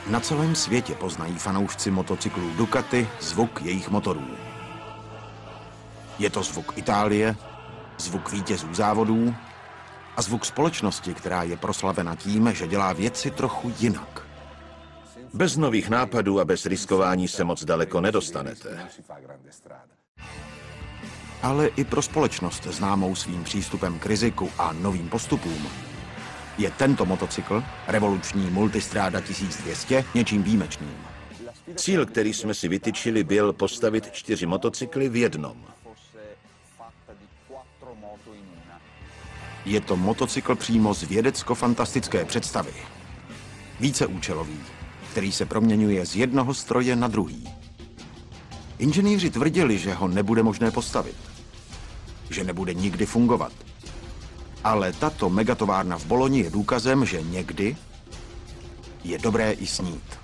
Na celém světě poznají fanoušci motocyklů Ducati zvuk jejich motorů. Je to zvuk Itálie, zvuk vítězů závodů a zvuk společnosti, která je proslavena tím, že dělá věci trochu jinak. Bez nových nápadů a bez riskování se moc daleko nedostanete. Ale i pro společnost známou svým přístupem k riziku a novým postupům je tento motocykl, revoluční Multistrada 1200, něčím výjimečným. Cíl, který jsme si vytyčili, byl postavit 4 motocykly v jednom. Je to motocykl přímo z vědecko-fantastické představy. Víceúčelový, který se proměňuje z jednoho stroje na druhý. Inženýři tvrdili, že ho nebude možné postavit, že nebude nikdy fungovat. Ale tato megatovárna v Boloni je důkazem, že někdy je dobré i snít.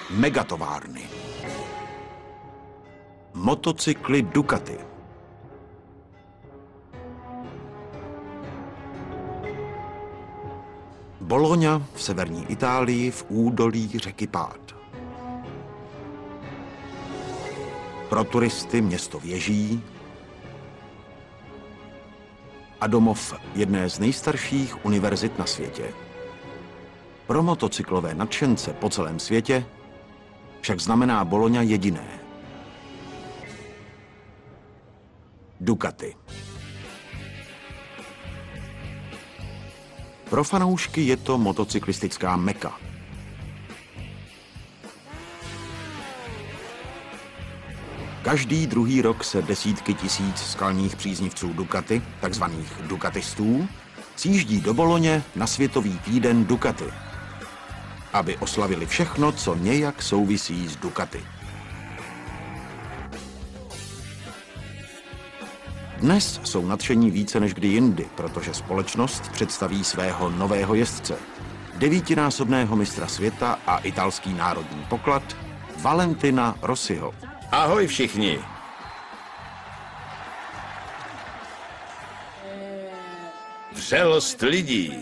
Megatovárny. Motocykly Ducati. Bologna v severní Itálii v údolí řeky Pád. Pro turisty město věží a domov jedné z nejstarších univerzit na světě. Pro motocyklové nadšence po celém světě však znamená Bologna jediné. Ducati. Pro fanoušky je to motocyklistická meka. Každý druhý rok se desítky tisíc skalních příznivců Ducati, takzvaných Ducatistů, sjíždí do Boloně na světový týden Ducati, aby oslavili všechno, co nějak souvisí s Ducati. Dnes jsou nadšení více než kdy jindy, protože společnost představí svého nového jezdce, 9násobného mistra světa a italský národní poklad Valentina Rossiho. Ahoj všichni! Vřelost lidí.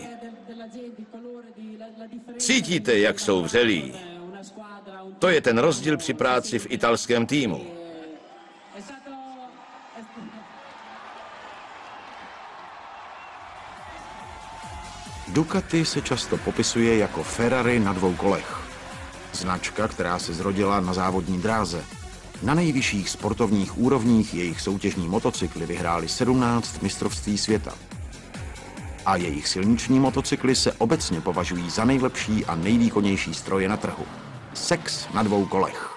Cítíte, jak jsou vřelí? To je ten rozdíl při práci v italském týmu. Ducati se často popisuje jako Ferrari na 2 kolech. Značka, která se zrodila na závodní dráze. Na nejvyšších sportovních úrovních jejich soutěžní motocykly vyhrály 17 mistrovství světa. A jejich silniční motocykly se obecně považují za nejlepší a nejvýkonnější stroje na trhu. Sex na 2 kolech.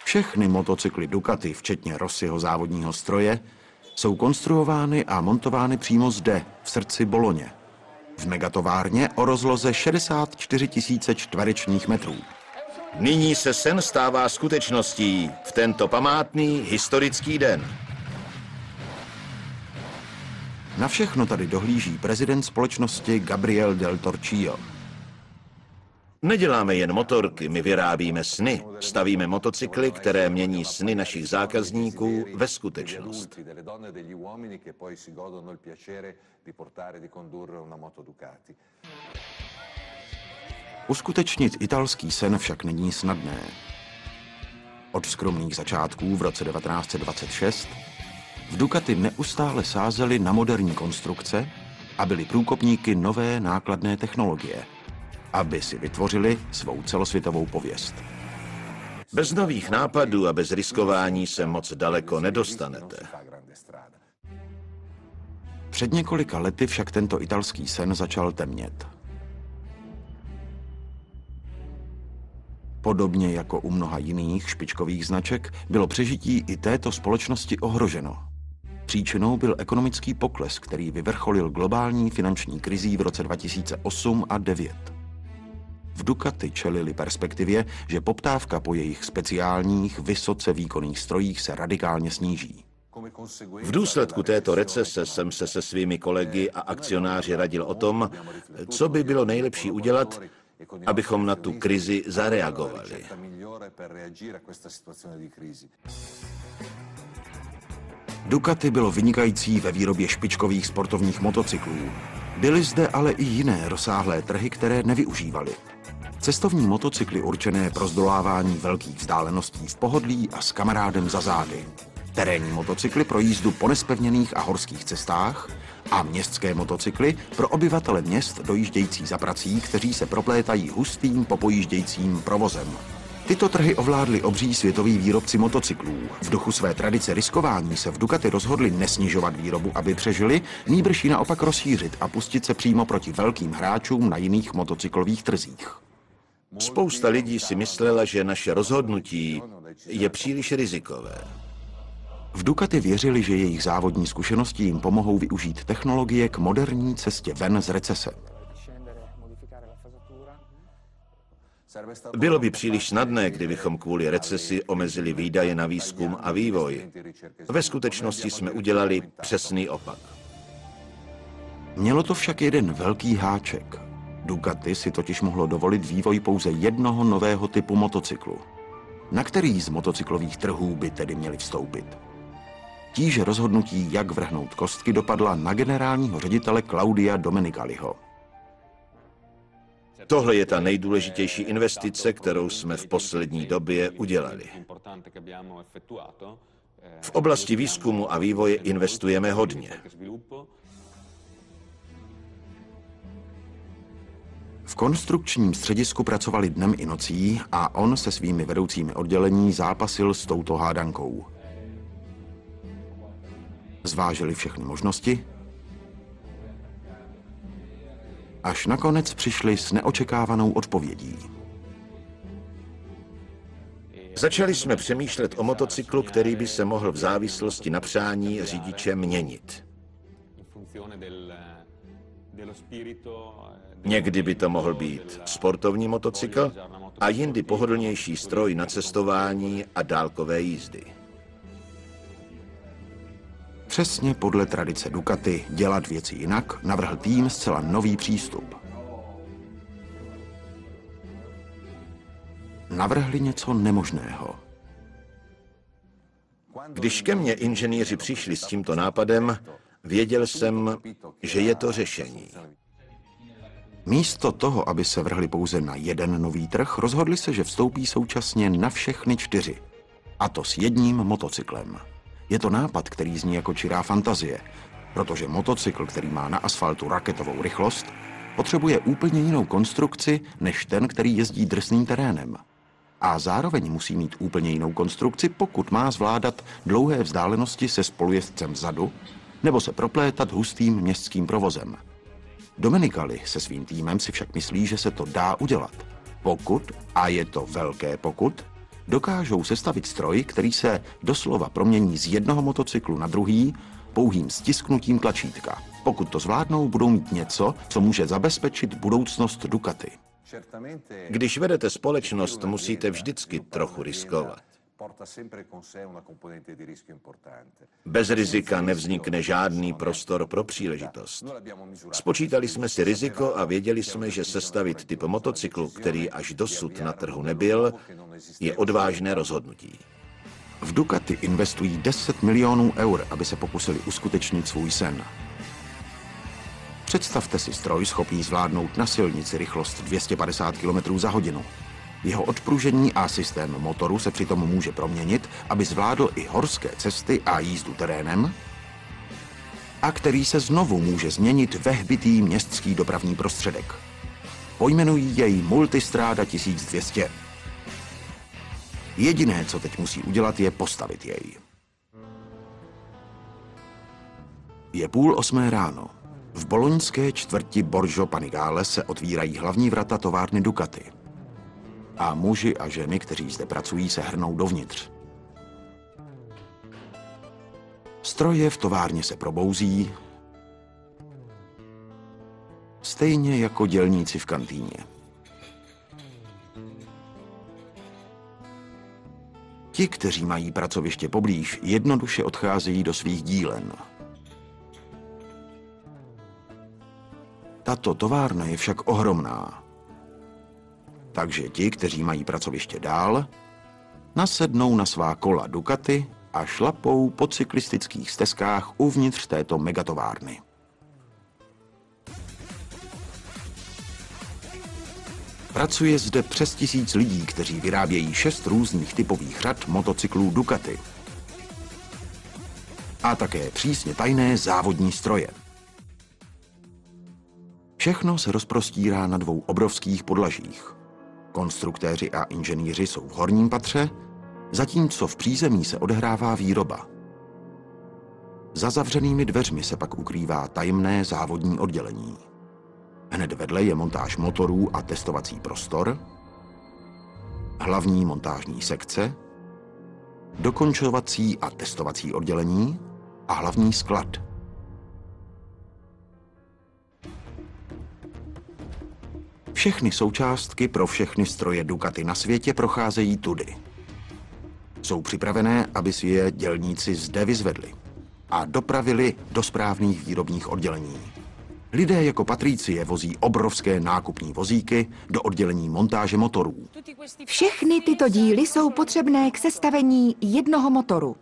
Všechny motocykly Ducati, včetně Rossiho závodního stroje, jsou konstruovány a montovány přímo zde, v srdci Boloně. V megatovárně o rozloze 64 000 čtverečních metrů. Nyní se sen stává skutečností v tento památný historický den. Na všechno tady dohlíží prezident společnosti Gabriel Del Torchio. Neděláme jen motorky, my vyrábíme sny. Stavíme motocykly, které mění sny našich zákazníků ve skutečnost. Uskutečnit italský sen však není snadné. Od skromných začátků v roce 1926 v Ducati neustále sázeli na moderní konstrukce a byli průkopníky nové nákladné technologie, aby si vytvořili svou celosvětovou pověst. Bez nových nápadů a bez riskování se moc daleko nedostanete. Před několika lety však tento italský sen začal temnět. Podobně jako u mnoha jiných špičkových značek bylo přežití i této společnosti ohroženo. Příčinou byl ekonomický pokles, který vyvrcholil globální finanční krizí v roce 2008 a 2009. V Ducati čelili perspektivě, že poptávka po jejich speciálních, vysoce výkonných strojích se radikálně sníží. V důsledku této recese jsem se se svými kolegy a akcionáři radil o tom, co by bylo nejlepší udělat, abychom na tu krizi zareagovali. Ducati bylo vynikající ve výrobě špičkových sportovních motocyklů. Byly zde ale i jiné rozsáhlé trhy, které nevyužívaly. Cestovní motocykly určené pro zdolávání velkých vzdáleností v pohodlí a s kamarádem za zády. Terénní motocykly pro jízdu po nespevněných a horských cestách a městské motocykly pro obyvatele měst dojíždějící za prací, kteří se proplétají hustým popojíždějícím provozem. Tyto trhy ovládli obří světoví výrobci motocyklů. V duchu své tradice riskování se v Ducati rozhodli nesnižovat výrobu, aby přežili, nýbrž ji naopak rozšířit a pustit se přímo proti velkým hráčům na jiných motocyklových trzích. Spousta lidí si myslela, že naše rozhodnutí je příliš rizikové. V Ducati věřili, že jejich závodní zkušenosti jim pomohou využít technologie k moderní cestě ven z recese. Bylo by příliš snadné, kdybychom kvůli recesi omezili výdaje na výzkum a vývoj. Ve skutečnosti jsme udělali přesný opak. Mělo to však jeden velký háček. Ducati si totiž mohlo dovolit vývoj pouze jednoho nového typu motocyklu. Na který z motocyklových trhů by tedy měli vstoupit? Tíže rozhodnutí, jak vrhnout kostky, dopadla na generálního ředitele Claudia Domenicaliho. Tohle je ta nejdůležitější investice, kterou jsme v poslední době udělali. V oblasti výzkumu a vývoje investujeme hodně. V konstrukčním středisku pracovali dnem i nocí a on se svými vedoucími oddělení zápasil s touto hádankou. Zvážili všechny možnosti, až nakonec přišli s neočekávanou odpovědí. Začali jsme přemýšlet o motocyklu, který by se mohl v závislosti na přání řidiče měnit. Někdy by to mohl být sportovní motocykl a jindy pohodlnější stroj na cestování a dálkové jízdy. Přesně podle tradice Ducati dělat věci jinak navrhl tým zcela nový přístup. Navrhli něco nemožného. Když ke mně inženýři přišli s tímto nápadem, věděl jsem, že je to řešení. Místo toho, aby se vrhli pouze na jeden nový trh, rozhodli se, že vstoupí současně na všechny 4. A to s jedním motocyklem. Je to nápad, který zní jako čirá fantazie, protože motocykl, který má na asfaltu raketovou rychlost, potřebuje úplně jinou konstrukci než ten, který jezdí drsným terénem. A zároveň musí mít úplně jinou konstrukci, pokud má zvládat dlouhé vzdálenosti se spolujezdcem vzadu nebo se proplétat hustým městským provozem. Domenicali se svým týmem si však myslí, že se to dá udělat. Pokud, a je to velké pokud, dokážou sestavit stroj, který se doslova promění z jednoho motocyklu na druhý pouhým stisknutím tlačítka. Pokud to zvládnou, budou mít něco, co může zabezpečit budoucnost Ducati. Když vedete společnost, musíte vždycky trochu riskovat. Bez rizika nevznikne žádný prostor pro příležitost. Spočítali jsme si riziko a věděli jsme, že sestavit typ motocyklu, který až dosud na trhu nebyl, je odvážné rozhodnutí. V Ducati investují 10 milionů eur, aby se pokusili uskutečnit svůj sen. Představte si stroj schopný zvládnout na silnici rychlost 250 km za hodinu. Jeho odpružení a systém motoru se přitom může proměnit, aby zvládl i horské cesty a jízdu terénem, a který se znovu může změnit ve hbitý městský dopravní prostředek. Pojmenují jej Multistrada 1200. Jediné, co teď musí udělat, je postavit jej. Je 7:30 ráno. V boloňské čtvrti Borgo Panigale se otvírají hlavní vrata továrny Ducati. A muži a ženy, kteří zde pracují, se hrnou dovnitř. Stroje v továrně se probouzí, stejně jako dělníci v kantýně. Ti, kteří mají pracoviště poblíž, jednoduše odcházejí do svých dílen. Tato továrna je však ohromná. Takže ti, kteří mají pracoviště dál, nasednou na svá kola Ducati a šlapou po cyklistických stezkách uvnitř této megatovárny. Pracuje zde přes 1000 lidí, kteří vyrábějí 6 různých typových řad motocyklů Ducati. A také přísně tajné závodní stroje. Všechno se rozprostírá na 2 obrovských podlažích. Konstruktéři a inženýři jsou v horním patře, zatímco v přízemí se odehrává výroba. Za zavřenými dveřmi se pak ukrývá tajemné závodní oddělení. Hned vedle je montáž motorů a testovací prostor, hlavní montážní sekce, dokončovací a testovací oddělení a hlavní sklad. Všechny součástky pro všechny stroje Ducati na světě procházejí tudy. Jsou připravené, aby si je dělníci zde vyzvedli a dopravili do správných výrobních oddělení. Lidé jako Patricie vozí obrovské nákupní vozíky do oddělení montáže motorů. Všechny tyto díly jsou potřebné k sestavení jednoho motoru.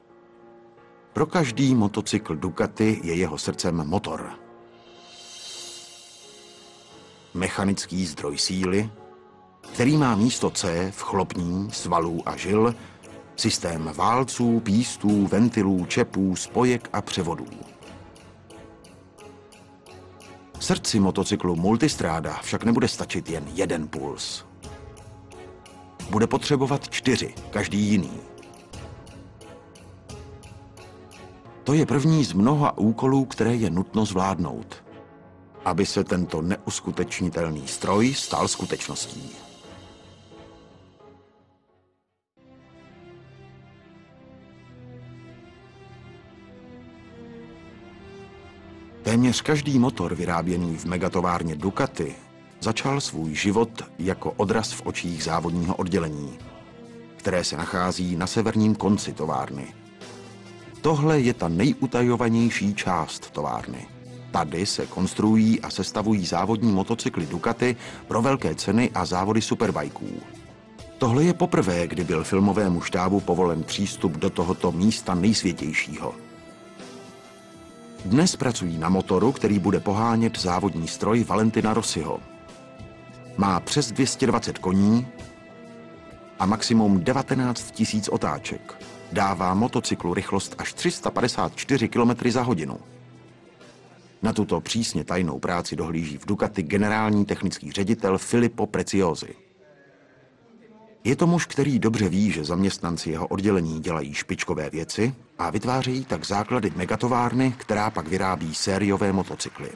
Pro každý motocykl Ducati je jeho srdcem motor. Mechanický zdroj síly, který má místo C v chlopní, svalů a žil, systém válců, pístů, ventilů, čepů, spojek a převodů. Srdci motocyklu Multistrada však nebude stačit jen jeden puls. Bude potřebovat 4, každý jiný. To je první z mnoha úkolů, které je nutno zvládnout, aby se tento neuskutečnitelný stroj stal skutečností. Téměř každý motor vyráběný v megatovárně Ducati začal svůj život jako odraz v očích závodního oddělení, které se nachází na severním konci továrny. Tohle je ta nejutajovanější část továrny. Tady se konstruují a sestavují závodní motocykly Ducati pro velké ceny a závody superbajků. Tohle je poprvé, kdy byl filmovému štábu povolen přístup do tohoto místa nejsvětějšího. Dnes pracují na motoru, který bude pohánět závodní stroj Valentina Rossiho. Má přes 220 koní a maximum 19 000 otáček. Dává motocyklu rychlost až 354 km za hodinu. Na tuto přísně tajnou práci dohlíží v Ducati generální technický ředitel Filippo Preziosi. Je to muž, který dobře ví, že zaměstnanci jeho oddělení dělají špičkové věci a vytvářejí tak základy megatovárny, která pak vyrábí sériové motocykly.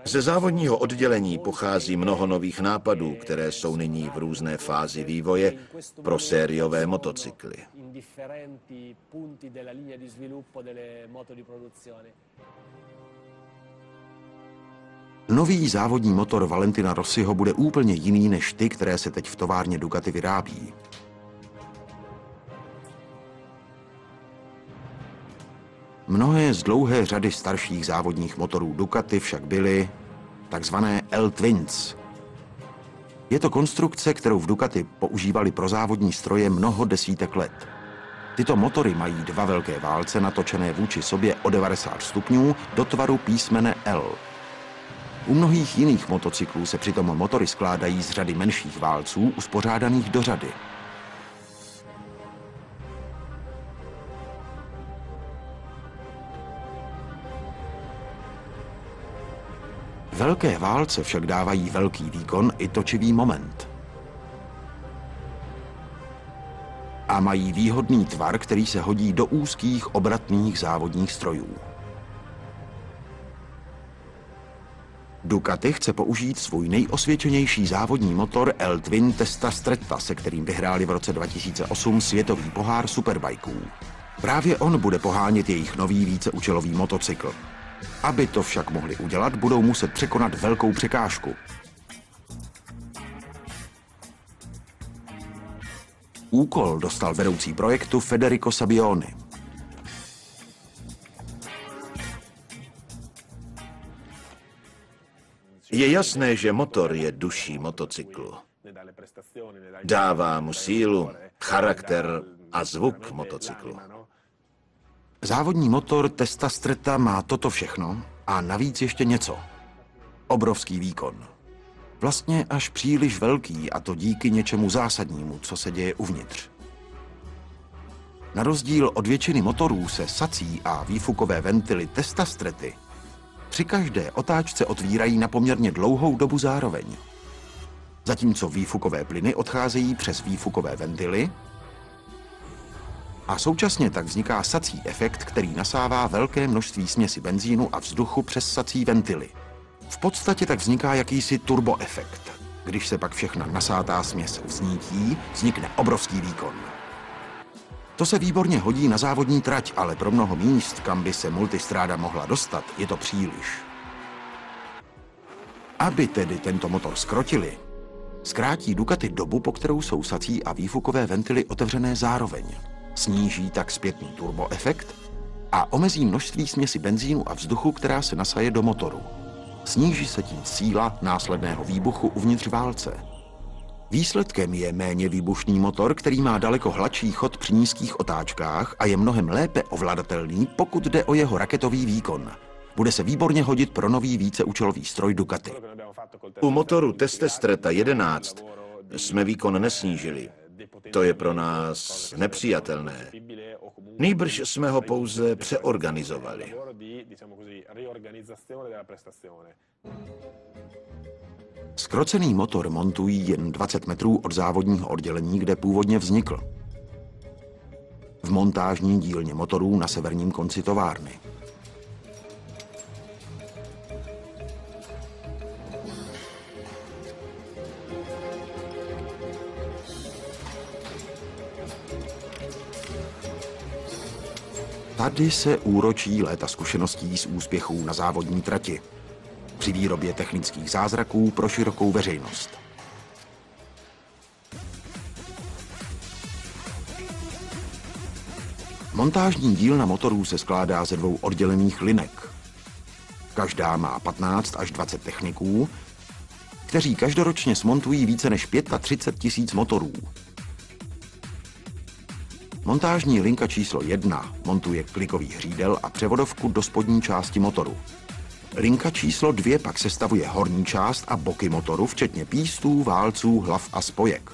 Ze závodního oddělení pochází mnoho nových nápadů, které jsou nyní v různé fázi vývoje pro sériové motocykly. Nový závodní motor Valentina Rossiho bude úplně jiný než ty, které se teď v továrně Ducati vyrábí. Mnohé z dlouhé řady starších závodních motorů Ducati však byly takzvané L-Twins. Je to konstrukce, kterou v Ducati používali pro závodní stroje mnoho desítek let. Tyto motory mají 2 velké válce natočené vůči sobě o 90 stupňů do tvaru písmene L. U mnohých jiných motocyklů se přitom motory skládají z řady menších válců uspořádaných do řady. Velké válce však dávají velký výkon i točivý moment. A mají výhodný tvar, který se hodí do úzkých obratných závodních strojů. Ducati chce použít svůj nejosvědčenější závodní motor L-Twin Testa Stretta, se kterým vyhráli v roce 2008 světový pohár superbajků. Právě on bude pohánět jejich nový víceúčelový motocykl. Aby to však mohli udělat, budou muset překonat velkou překážku. Úkol dostal vedoucí projektu Federico Sabioni. Je jasné, že motor je duší motocyklu. Dává mu sílu, charakter a zvuk motocyklu. Závodní motor Testa Stretta má toto všechno a navíc ještě něco. Obrovský výkon. Vlastně až příliš velký, a to díky něčemu zásadnímu, co se děje uvnitř. Na rozdíl od většiny motorů se sací a výfukové ventily Testa Stretty při každé otáčce otvírají na poměrně dlouhou dobu zároveň. Zatímco výfukové plyny odcházejí přes výfukové ventily a současně tak vzniká sací efekt, který nasává velké množství směsi benzínu a vzduchu přes sací ventily. V podstatě tak vzniká jakýsi turboefekt. Když se pak všechna nasátá směs vznítí, vznikne obrovský výkon. To se výborně hodí na závodní trať, ale pro mnoho míst, kam by se Multistrada mohla dostat, je to příliš. Aby tedy tento motor zkrotili, zkrátí Ducati dobu, po kterou jsou sací a výfukové ventily otevřené zároveň. Sníží tak zpětný turboefekt a omezí množství směsi benzínu a vzduchu, která se nasaje do motoru. Sníží se tím síla následného výbuchu uvnitř válce. Výsledkem je méně výbušný motor, který má daleko hladší chod při nízkých otáčkách a je mnohem lépe ovladatelný, pokud jde o jeho raketový výkon. Bude se výborně hodit pro nový víceúčelový stroj Ducati. U motoru Testa Stretta 11 jsme výkon nesnížili. To je pro nás nepřijatelné. Nýbrž jsme ho pouze přeorganizovali. Zkrocený motor montují jen 20 metrů od závodního oddělení, kde původně vznikl. V montážní dílně motorů na severním konci továrny. Tady se úročí léta zkušeností z úspěchů na závodní trati. Při výrobě technických zázraků pro širokou veřejnost. Montážní dílna motorů se skládá ze 2 oddělených linek. Každá má 15 až 20 techniků, kteří každoročně smontují více než 35 000 motorů. Montážní linka číslo 1 montuje klikový hřídel a převodovku do spodní části motoru. Linka číslo 2 pak sestavuje horní část a boky motoru, včetně pístů, válců, hlav a spojek.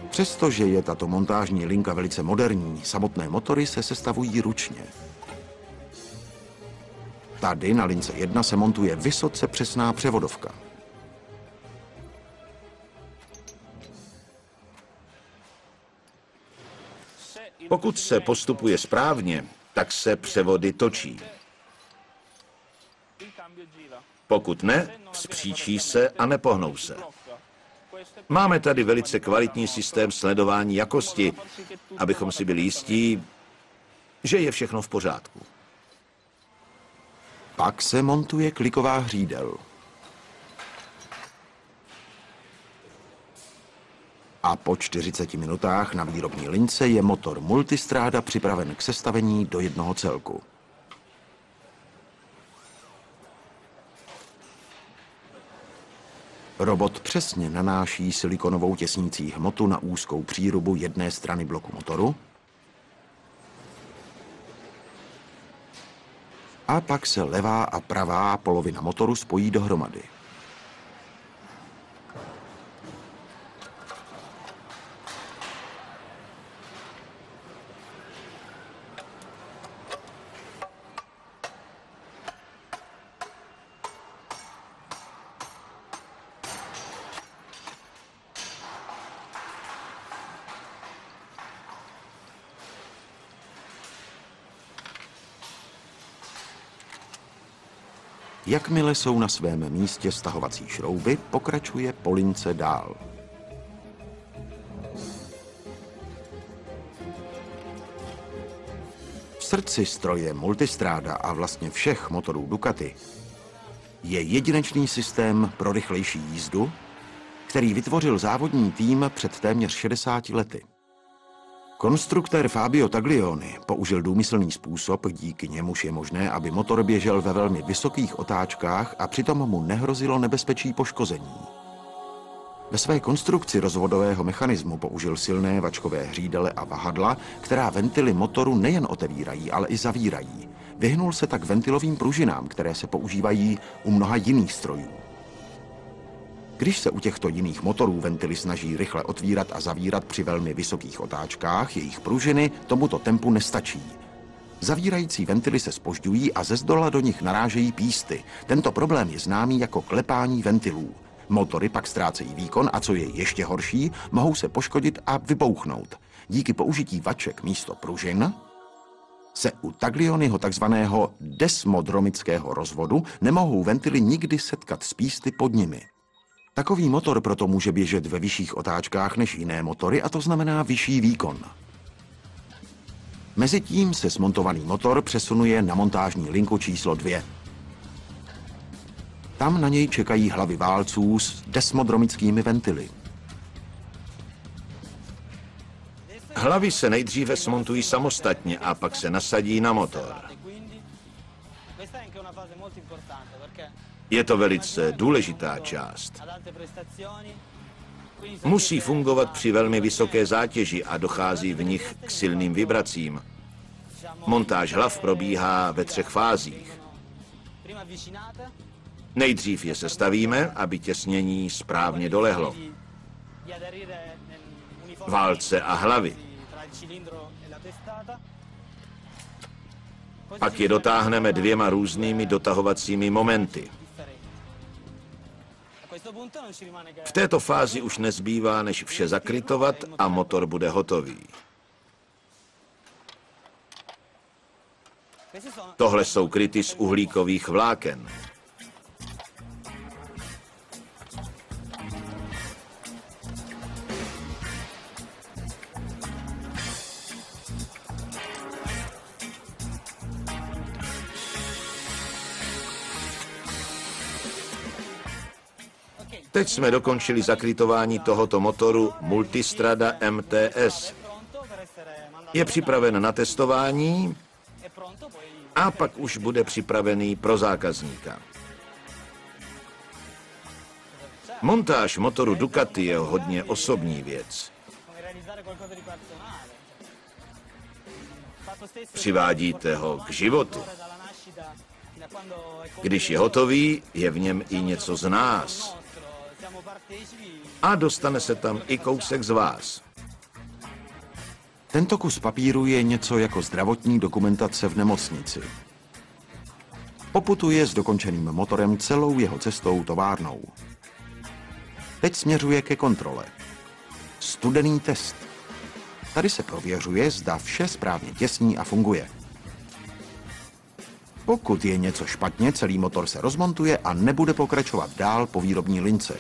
Přestože je tato montážní linka velice moderní, samotné motory se sestavují ručně. Tady na lince 1 se montuje vysoce přesná převodovka. Pokud se postupuje správně, tak se převody točí. Pokud ne, vzpříčí se a nepohnou se. Máme tady velice kvalitní systém sledování jakosti, abychom si byli jistí, že je všechno v pořádku. Pak se montuje kliková hřídel. A po 40 minutách na výrobní lince je motor Multistrada připraven k sestavení do jednoho celku. Robot přesně nanáší silikonovou těsnící hmotu na úzkou přírubu jedné strany bloku motoru a pak se levá a pravá polovina motoru spojí dohromady. Jakmile jsou na svém místě stahovací šrouby, pokračuje po lince dál. V srdci stroje Multistrada a vlastně všech motorů Ducati je jedinečný systém pro rychlejší jízdu, který vytvořil závodní tým před téměř 60 lety. Konstruktér Fabio Taglioni použil důmyslný způsob, díky němuž je možné, aby motor běžel ve velmi vysokých otáčkách a přitom mu nehrozilo nebezpečí poškození. Ve své konstrukci rozvodového mechanismu použil silné vačkové hřídele a vahadla, která ventily motoru nejen otevírají, ale i zavírají. Vyhnul se tak ventilovým pružinám, které se používají u mnoha jiných strojů. Když se u těchto jiných motorů ventily snaží rychle otvírat a zavírat při velmi vysokých otáčkách, jejich pružiny tomuto tempu nestačí. Zavírající ventily se zpožďují a ze zdola do nich narážejí písty. Tento problém je známý jako klepání ventilů. Motory pak ztrácejí výkon a co je ještě horší, mohou se poškodit a vybouchnout. Díky použití vaček místo pružin se u Taglioniho takzvaného desmodromického rozvodu nemohou ventily nikdy setkat s písty pod nimi. Takový motor proto může běžet ve vyšších otáčkách než jiné motory a to znamená vyšší výkon. Mezitím se smontovaný motor přesunuje na montážní linku číslo 2. Tam na něj čekají hlavy válců s desmodromickými ventily. Hlavy se nejdříve smontují samostatně a pak se nasadí na motor. Je to velice důležitá část. Musí fungovat při velmi vysoké zátěži a dochází v nich k silným vibracím. Montáž hlav probíhá ve 3 fázích. Nejdřív je sestavíme, aby těsnění správně dolehlo. Válce a hlavy. Pak je dotáhneme 2 různými dotahovacími momenty. V této fázi už nezbývá, než vše zakrytovat a motor bude hotový. Tohle jsou kryty z uhlíkových vláken. Teď jsme dokončili zakrytování tohoto motoru Multistrada MTS. Je připraven na testování a pak už bude připravený pro zákazníka. Montáž motoru Ducati je hodně osobní věc. Přivádíte ho k životu. Když je hotový, je v něm i něco z nás. A dostane se tam i kousek z vás. Tento kus papíru je něco jako zdravotní dokumentace v nemocnici. Poputuje s dokončeným motorem celou jeho cestou továrnou. Teď směřuje ke kontrole. Studený test. Tady se prověřuje, zda vše správně těsní a funguje. Pokud je něco špatně, celý motor se rozmontuje a nebude pokračovat dál po výrobní lince.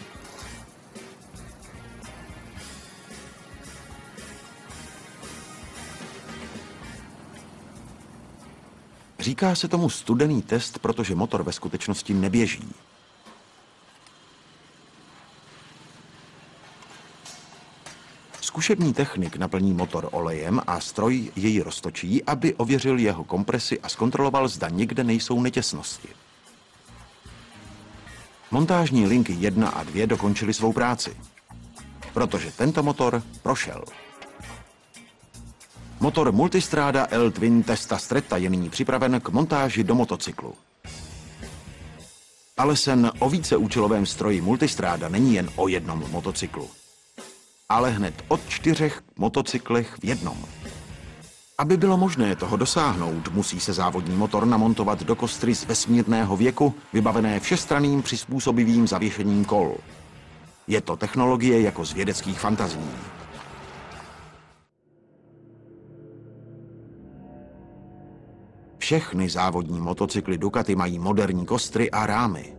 Říká se tomu studený test, protože motor ve skutečnosti neběží. Zkušební technik naplní motor olejem a stroj jej roztočí, aby ověřil jeho kompresi a zkontroloval, zda někde nejsou netěsnosti. Montážní linky 1 a 2 dokončily svou práci, protože tento motor prošel. Motor Multistrada L-Twin Testa Stretta je nyní připraven k montáži do motocyklu. Ale sen o víceúčelovém stroji Multistrada není jen o jednom motocyklu, ale hned od 4 motocyklech v jednom. Aby bylo možné toho dosáhnout, musí se závodní motor namontovat do kostry z vesmírného věku, vybavené všestranným přizpůsobivým zavěšením kol. Je to technologie jako z vědeckých fantazí. Všechny závodní motocykly Ducati mají moderní kostry a rámy.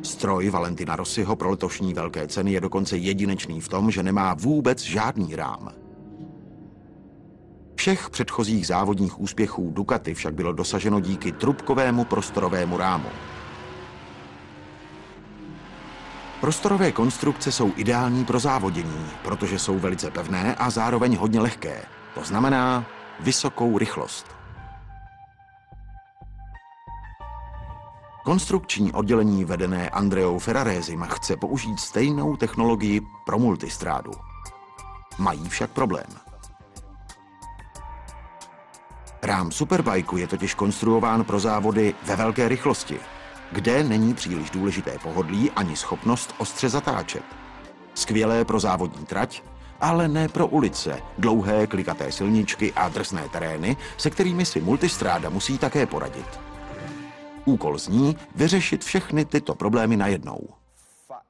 Stroj Valentina Rossiho pro letošní velké ceny je dokonce jedinečný v tom, že nemá vůbec žádný rám. Všech předchozích závodních úspěchů Ducati však bylo dosaženo díky trubkovému prostorovému rámu. Prostorové konstrukce jsou ideální pro závodění, protože jsou velice pevné a zároveň hodně lehké. To znamená vysokou rychlost. Konstrukční oddělení vedené Andreou Ferrarésim chce použít stejnou technologii pro multistrádu. Mají však problém. Rám Superbajku je totiž konstruován pro závody ve velké rychlosti, kde není příliš důležité pohodlí ani schopnost ostře zatáčet. Skvělé pro závodní trať, ale ne pro ulice, dlouhé klikaté silničky a drsné terény, se kterými si multistráda musí také poradit. Úkol zní vyřešit všechny tyto problémy najednou.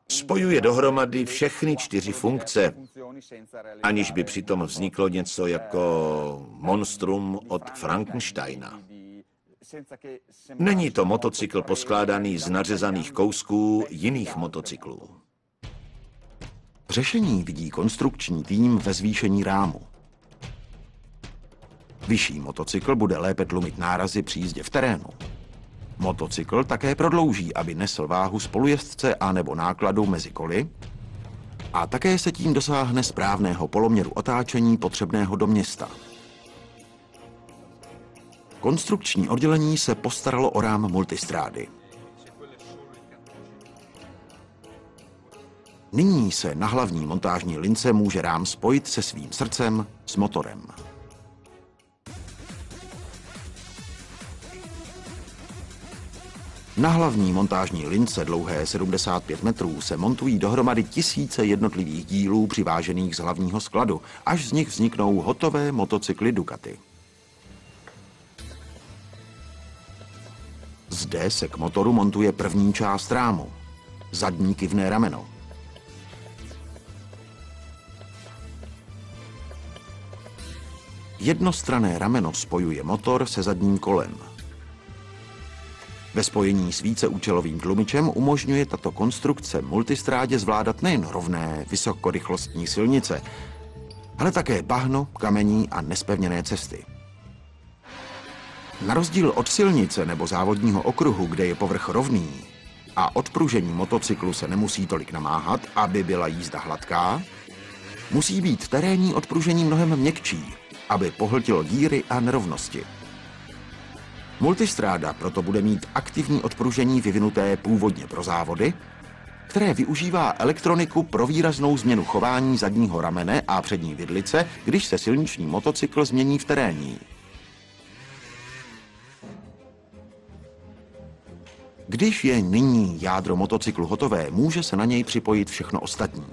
Spojuje dohromady všechny 4 funkce, aniž by přitom vzniklo něco jako monstrum od Frankensteina. Není to motocykl poskládaný z nařezaných kousků jiných motocyklů. Řešení vidí konstrukční tým ve zvýšení rámu. Vyšší motocykl bude lépe tlumit nárazy při jízdě v terénu. Motocykl také prodlouží, aby nesl váhu spolujezdce anebo nákladu mezi koly, a také se tím dosáhne správného poloměru otáčení potřebného do města. Konstrukční oddělení se postaralo o rám multistrády. Nyní se na hlavní montážní lince může rám spojit se svým srdcem s motorem. Na hlavní montážní lince dlouhé 75 metrů se montují dohromady tisíce jednotlivých dílů přivážených z hlavního skladu, až z nich vzniknou hotové motocykly Ducati. Zde se k motoru montuje první část rámu, zadní kyvné rameno. Jednostranné rameno spojuje motor se zadním kolem. Ve spojení s víceúčelovým tlumičem umožňuje tato konstrukce multistrádě zvládat nejen rovné, vysokorychlostní silnice, ale také bahno, kamení a nespevněné cesty. Na rozdíl od silnice nebo závodního okruhu, kde je povrch rovný a odpružení motocyklu se nemusí tolik namáhat, aby byla jízda hladká, musí být terénní odpružení mnohem měkčí, aby pohltilo díry a nerovnosti. Multistráda proto bude mít aktivní odpružení vyvinuté původně pro závody, které využívá elektroniku pro výraznou změnu chování zadního ramene a přední vidlice, když se silniční motocykl změní v terénní. Když je nyní jádro motocyklu hotové, může se na něj připojit všechno ostatní.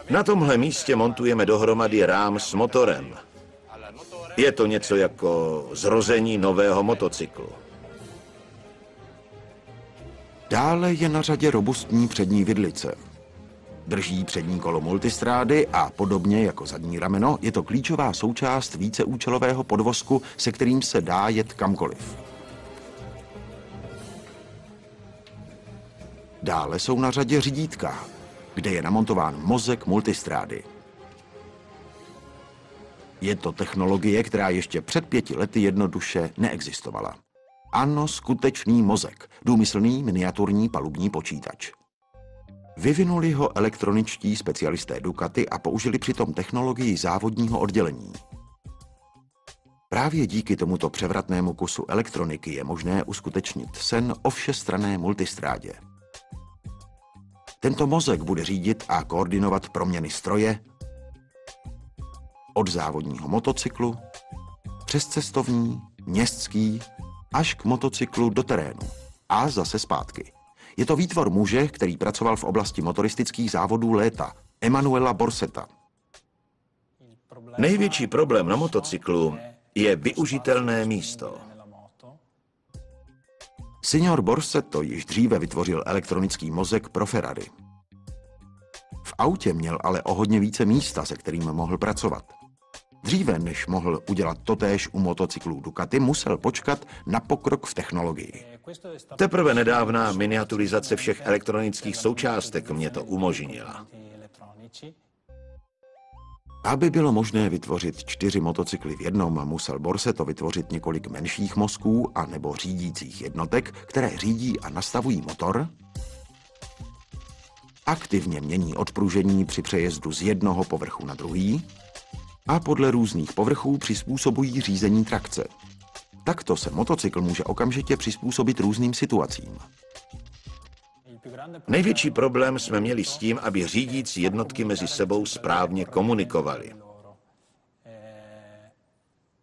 Na tomhle místě montujeme dohromady rám s motorem. Je to něco jako zrození nového motocyklu. Dále je na řadě robustní přední vidlice. Drží přední kolo multistrády a podobně jako zadní rameno je to klíčová součást víceúčelového podvozku, se kterým se dá jet kamkoliv. Dále jsou na řadě řídítka, kde je namontován mozek multistrády. Je to technologie, která ještě před 5 lety jednoduše neexistovala. Ano, skutečný mozek, důmyslný miniaturní palubní počítač. Vyvinuli ho elektroničtí specialisté Ducati a použili přitom technologii závodního oddělení. Právě díky tomuto převratnému kusu elektroniky je možné uskutečnit sen o všestranné multistrádě. Tento mozek bude řídit a koordinovat proměny stroje od závodního motocyklu přes cestovní, městský až k motocyklu do terénu a zase zpátky. Je to výtvor muže, který pracoval v oblasti motoristických závodů léta, Emanuela Borsetta. Největší problém na motocyklu je využitelné místo. Signor Borsetto již dříve vytvořil elektronický mozek pro Ferrari. V autě měl ale o hodně více místa, se kterým mohl pracovat. Dříve, než mohl udělat totéž u motocyklů Ducati, musel počkat na pokrok v technologii. Teprve nedávná miniaturizace všech elektronických součástek mě to umožnila. Aby bylo možné vytvořit 4 motocykly v jednom, musel Borsetto vytvořit několik menších mozků a nebo řídících jednotek, které řídí a nastavují motor, aktivně mění odpružení při přejezdu z jednoho povrchu na druhý a podle různých povrchů přizpůsobují řízení trakce. Takto se motocykl může okamžitě přizpůsobit různým situacím. Největší problém jsme měli s tím, aby řídící jednotky mezi sebou správně komunikovaly.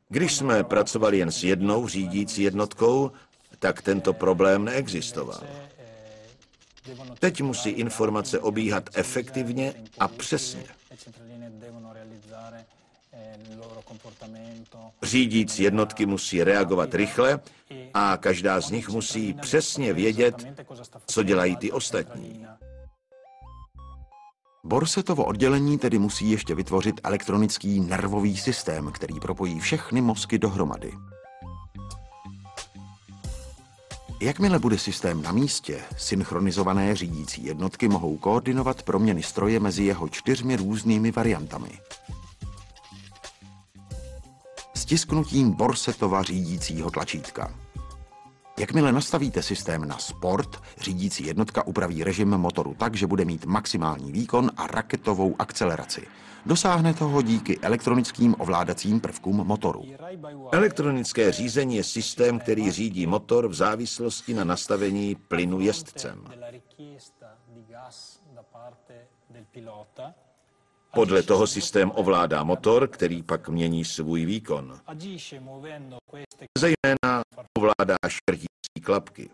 Když jsme pracovali jen s jednou řídící jednotkou, tak tento problém neexistoval. Teď musí informace obíhat efektivně a přesně. Řídící jednotky musí reagovat rychle a každá z nich musí přesně vědět, co dělají ty ostatní. Borsettovo oddělení tedy musí ještě vytvořit elektronický nervový systém, který propojí všechny mozky dohromady. Jakmile bude systém na místě, synchronizované řídící jednotky mohou koordinovat proměny stroje mezi jeho 4 různými variantami. Stisknutím Borsettova řídícího tlačítka. Jakmile nastavíte systém na sport, řídící jednotka upraví režim motoru tak, že bude mít maximální výkon a raketovou akceleraci. Dosáhne toho díky elektronickým ovládacím prvkům motoru. Elektronické řízení je systém, který řídí motor v závislosti na nastavení plynu jezdcem. Podle toho systém ovládá motor, který pak mění svůj výkon. Zejména ovládá škrtící klapky.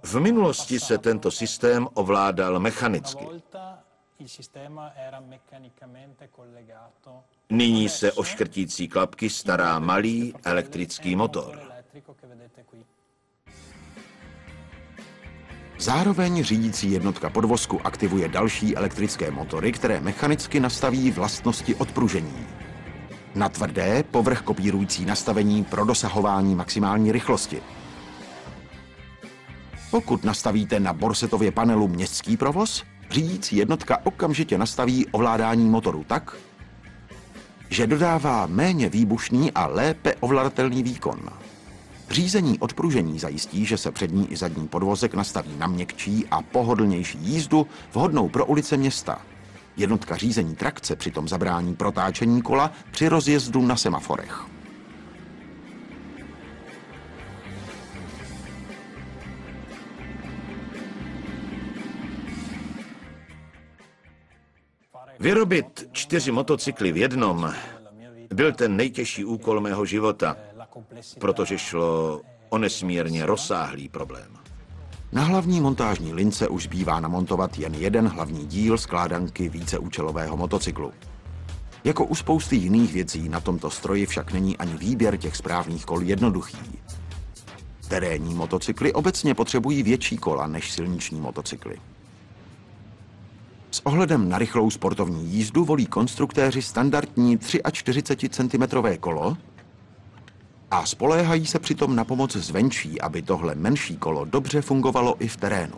V minulosti se tento systém ovládal mechanicky. Nyní se o škrtící klapky stará malý elektrický motor. Zároveň řídící jednotka podvozku aktivuje další elektrické motory, které mechanicky nastaví vlastnosti odpružení. Na tvrdé povrch kopírující nastavení pro dosahování maximální rychlosti. Pokud nastavíte na Borsettově panelu městský provoz, řídící jednotka okamžitě nastaví ovládání motoru tak, že dodává méně výbušný a lépe ovladatelný výkon. Řízení odpružení zajistí, že se přední i zadní podvozek nastaví na měkčí a pohodlnější jízdu vhodnou pro ulice města. Jednotka řízení trakce přitom zabrání protáčení kola při rozjezdu na semaforech. Vyrobit 4 motocykly v jednom byl ten nejtěžší úkol mého života, protože šlo o nesmírně rozsáhlý problém. Na hlavní montážní lince už zbývá namontovat jen jeden hlavní díl skládanky víceúčelového motocyklu. Jako u spousty jiných věcí na tomto stroji však není ani výběr těch správných kol jednoduchý. Terénní motocykly obecně potřebují větší kola než silniční motocykly. S ohledem na rychlou sportovní jízdu volí konstruktéři standardní 43 cm kolo a spoléhají se přitom na pomoc zvenčí, aby tohle menší kolo dobře fungovalo i v terénu.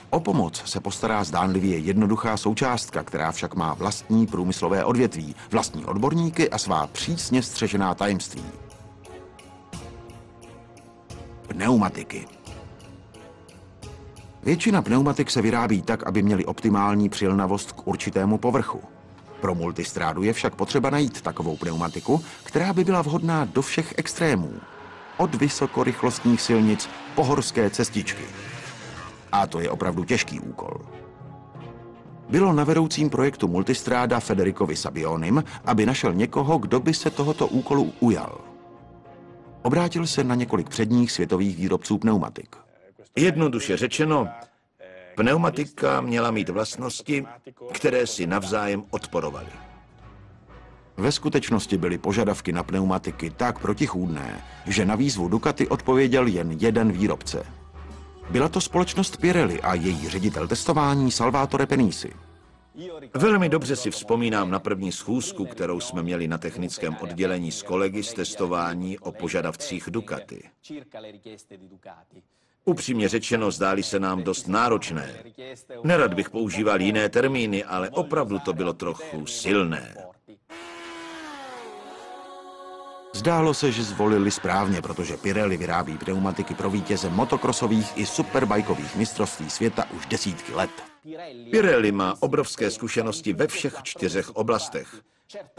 O pomoc se postará zdánlivě jednoduchá součástka, která však má vlastní průmyslové odvětví, vlastní odborníky a svá přísně střežená tajemství. Pneumatiky. Většina pneumatik se vyrábí tak, aby měly optimální přilnavost k určitému povrchu. Pro multistrádu je však potřeba najít takovou pneumatiku, která by byla vhodná do všech extrémů. Od vysokorychlostních silnic po horské cestičky. A to je opravdu těžký úkol. Bylo na vedoucím projektu Multistráda Federicovi Sabionim, aby našel někoho, kdo by se tohoto úkolu ujal. Obrátil se na několik předních světových výrobců pneumatik. Jednoduše řečeno, pneumatika měla mít vlastnosti, které si navzájem odporovaly. Ve skutečnosti byly požadavky na pneumatiky tak protichůdné, že na výzvu Ducati odpověděl jen jeden výrobce. Byla to společnost Pirelli a její ředitel testování Salvatore Penisi. Velmi dobře si vzpomínám na první schůzku, kterou jsme měli na technickém oddělení s kolegy z testování o požadavcích Ducati. Upřímně řečeno, zdály se nám dost náročné. Nerad bych používal jiné termíny, ale opravdu to bylo trochu silné. Zdálo se, že zvolili správně, protože Pirelli vyrábí pneumatiky pro vítěze motokrosových i superbajkových mistrovství světa už desítky let. Pirelli má obrovské zkušenosti ve všech 4 oblastech.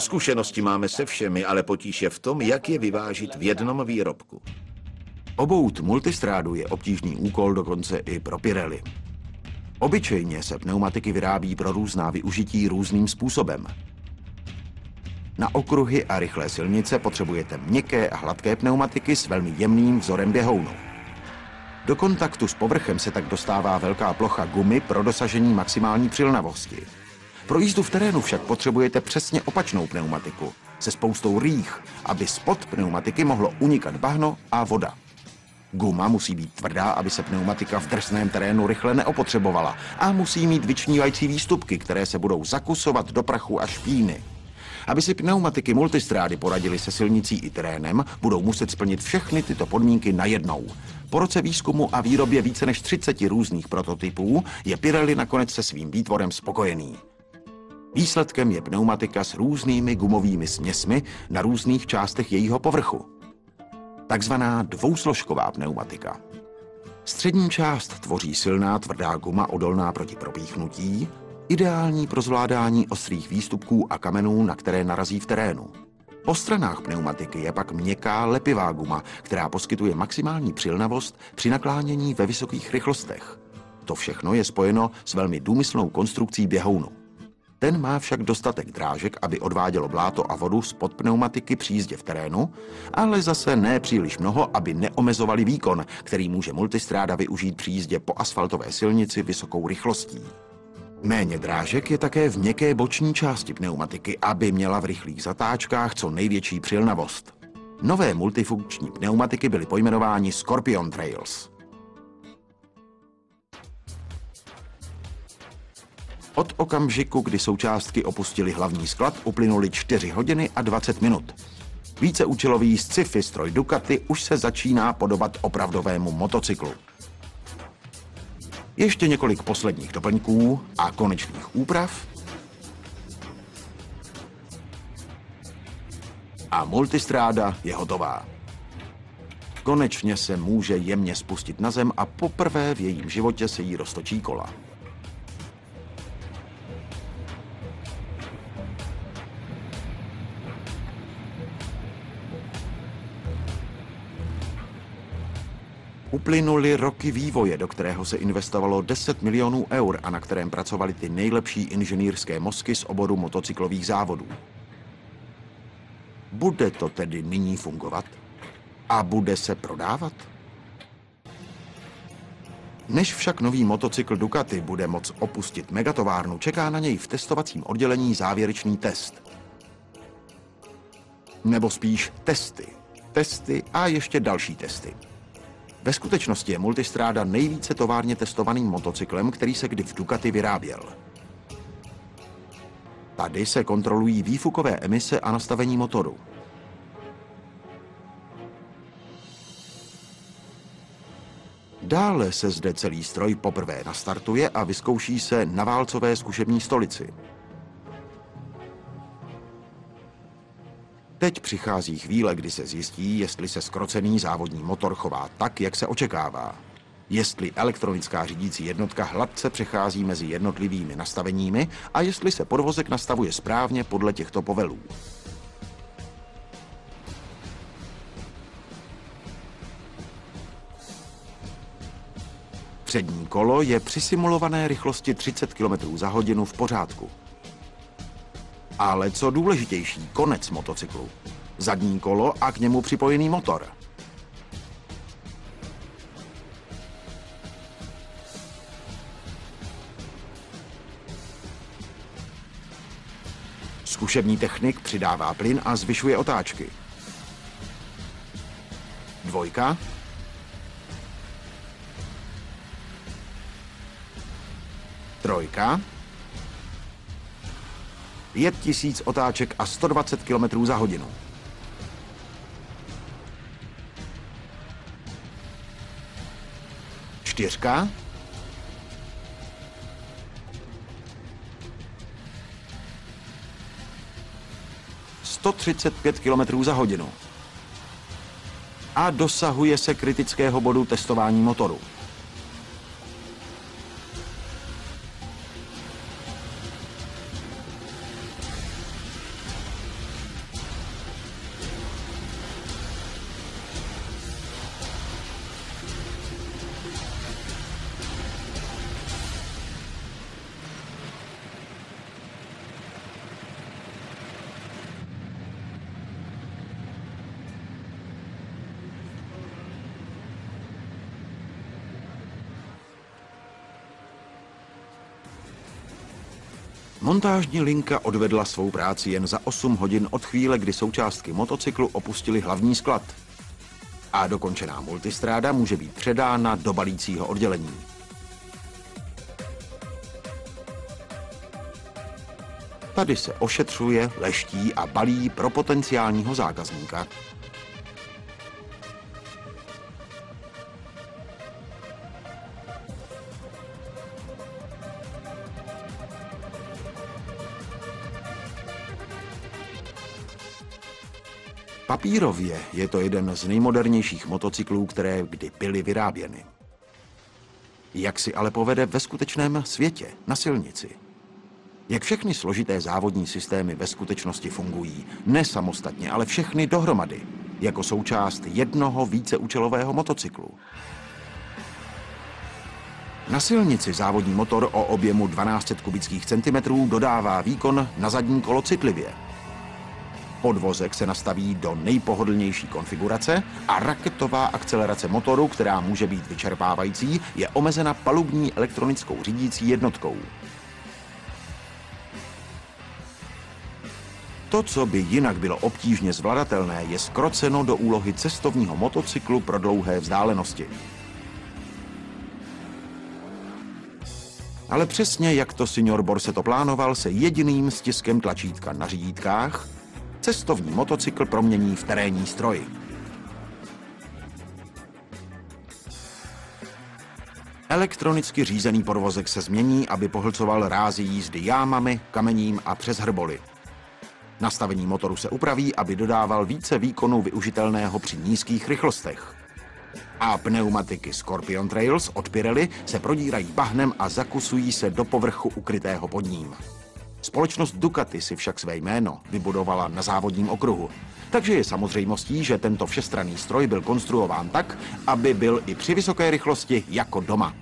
Zkušenosti máme se všemi, ale potíž je v tom, jak je vyvážit v jednom výrobku. Obout multistrádu je obtížný úkol dokonce i pro Pirelli. Obyčejně se pneumatiky vyrábí pro různá využití různým způsobem. Na okruhy a rychlé silnice potřebujete měkké a hladké pneumatiky s velmi jemným vzorem běhounu. Do kontaktu s povrchem se tak dostává velká plocha gumy pro dosažení maximální přilnavosti. Pro jízdu v terénu však potřebujete přesně opačnou pneumatiku se spoustou rých, aby spod pneumatiky mohlo unikat bahno a voda. Guma musí být tvrdá, aby se pneumatika v drsném terénu rychle neopotřebovala a musí mít vyčnívající výstupky, které se budou zakusovat do prachu a špíny. Aby si pneumatiky multistrády poradily se silnicí i terénem, budou muset splnit všechny tyto podmínky najednou. Po roce výzkumu a výrobě více než 30 různých prototypů je Pirelli nakonec se svým výtvorem spokojený. Výsledkem je pneumatika s různými gumovými směsmi na různých částech jejího povrchu. Takzvaná dvousložková pneumatika. Střední část tvoří silná tvrdá guma odolná proti propíchnutí, ideální pro zvládání ostrých výstupků a kamenů, na které narazí v terénu. Po stranách pneumatiky je pak měkká lepivá guma, která poskytuje maximální přilnavost při naklánění ve vysokých rychlostech. To všechno je spojeno s velmi důmyslnou konstrukcí běhounu. Ten má však dostatek drážek, aby odvádělo bláto a vodu spod pneumatiky při jízdě v terénu, ale zase ne příliš mnoho, aby neomezovali výkon, který může multistráda využít při jízdě po asfaltové silnici vysokou rychlostí. Méně drážek je také v měkké boční části pneumatiky, aby měla v rychlých zatáčkách co největší přilnavost. Nové multifunkční pneumatiky byly pojmenovány Scorpion Trails. Od okamžiku, kdy součástky opustily hlavní sklad, uplynuly 4 hodiny a 20 minut. Víceúčelový sci-fi stroj Ducati už se začíná podobat opravdovému motocyklu. Ještě několik posledních doplňků a konečných úprav a multistráda je hotová. Konečně se může jemně spustit na zem a poprvé v jejím životě se jí roztočí kola. Uplynuly roky vývoje, do kterého se investovalo 10 milionů eur a na kterém pracovaly ty nejlepší inženýrské mozky z oboru motocyklových závodů. Bude to tedy nyní fungovat? A bude se prodávat? Než však nový motocykl Ducati bude moct opustit megatovárnu, čeká na něj v testovacím oddělení závěrečný test. Nebo spíš testy. Testy a ještě další testy. Ve skutečnosti je multistráda nejvíce továrně testovaným motocyklem, který se kdy v Ducati vyráběl. Tady se kontrolují výfukové emise a nastavení motoru. Dále se zde celý stroj poprvé nastartuje a vyzkouší se na válcové zkušební stolici. Teď přichází chvíle, kdy se zjistí, jestli se zkrocený závodní motor chová tak, jak se očekává. Jestli elektronická řídící jednotka hladce přechází mezi jednotlivými nastaveními a jestli se podvozek nastavuje správně podle těchto povelů. Přední kolo je při simulované rychlosti 30 km za hodinu v pořádku. Ale co důležitější, konec motocyklu. Zadní kolo a k němu připojený motor. Zkušební technik přidává plyn a zvyšuje otáčky. 2. 3. 5000 otáček a 120 km za hodinu. čtyřka. ...135 km za hodinu. A dosahuje se kritického bodu testování motoru. Montážní linka odvedla svou práci jen za 8 hodin od chvíle, kdy součástky motocyklu opustily hlavní sklad. A dokončená multistráda může být předána do balícího oddělení. Tady se ošetřuje, leští a balí pro potenciálního zákazníka. Papírově je to jeden z nejmodernějších motocyklů, které kdy byly vyráběny. Jak si ale povede ve skutečném světě, na silnici? Jak všechny složité závodní systémy ve skutečnosti fungují, ne samostatně, ale všechny dohromady, jako součást jednoho víceúčelového motocyklu? Na silnici závodní motor o objemu 1200 kubických centimetrů dodává výkon na zadní kolo citlivě. Podvozek se nastaví do nejpohodlnější konfigurace a raketová akcelerace motoru, která může být vyčerpávající, je omezena palubní elektronickou řídící jednotkou. To, co by jinak bylo obtížně zvladatelné, je zkroceno do úlohy cestovního motocyklu pro dlouhé vzdálenosti. Ale přesně jak to signor Borsetto plánoval, se jediným stiskem tlačítka na řídítkách cestovní motocykl promění v terénní stroj. Elektronicky řízený podvozek se změní, aby pohlcoval rázy jízdy jámami, kamením a přes hrboly. Nastavení motoru se upraví, aby dodával více výkonu využitelného při nízkých rychlostech. A pneumatiky Scorpion Trails od Pirelli se prodírají bahnem a zakusují se do povrchu ukrytého pod ním. Společnost Ducati si však své jméno vybudovala na závodním okruhu. Takže je samozřejmostí, že tento všestranný stroj byl konstruován tak, aby byl i při vysoké rychlosti jako doma.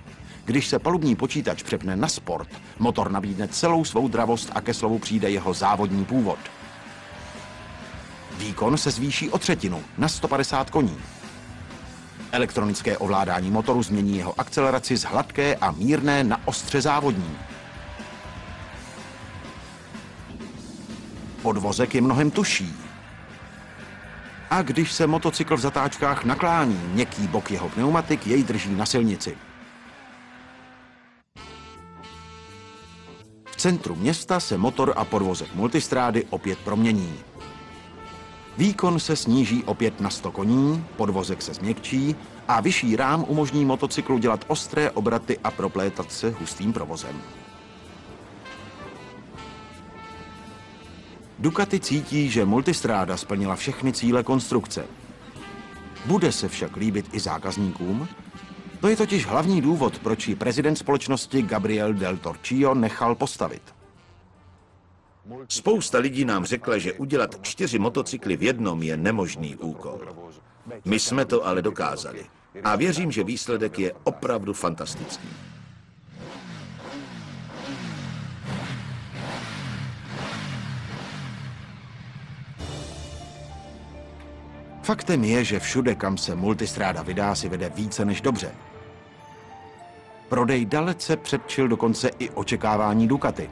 Když se palubní počítač přepne na sport, motor nabídne celou svou dravost a ke slovu přijde jeho závodní původ. Výkon se zvýší o třetinu, na 150 koní. Elektronické ovládání motoru změní jeho akceleraci z hladké a mírné na ostře závodní. Podvozek je mnohem tužší. A když se motocykl v zatáčkách naklání, měkký bok jeho pneumatik jej drží na silnici. V centru města se motor a podvozek multistrády opět promění. Výkon se sníží opět na 100 koní, podvozek se změkčí a vyšší rám umožní motocyklu dělat ostré obraty a proplétat se hustým provozem. Ducati cítí, že multistráda splnila všechny cíle konstrukce. Bude se však líbit i zákazníkům? To je totiž hlavní důvod, proč ji prezident společnosti Gabriel Del Torchio nechal postavit. Spousta lidí nám řekla, že udělat 4 motocykly v jednom je nemožný úkol. My jsme to ale dokázali. A věřím, že výsledek je opravdu fantastický. Faktem je, že všude, kam se multistráda vydá, si vede více než dobře. Prodej dalece předčil dokonce i očekávání Ducati.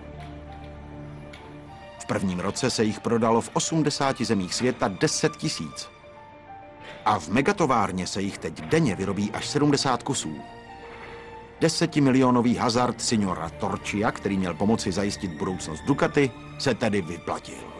V prvním roce se jich prodalo v 80 zemích světa 10 000. A v megatovárně se jich teď denně vyrobí až 70 kusů. 10milionový hazard signora Torchia, který měl pomoci zajistit budoucnost Ducati, se tedy vyplatil.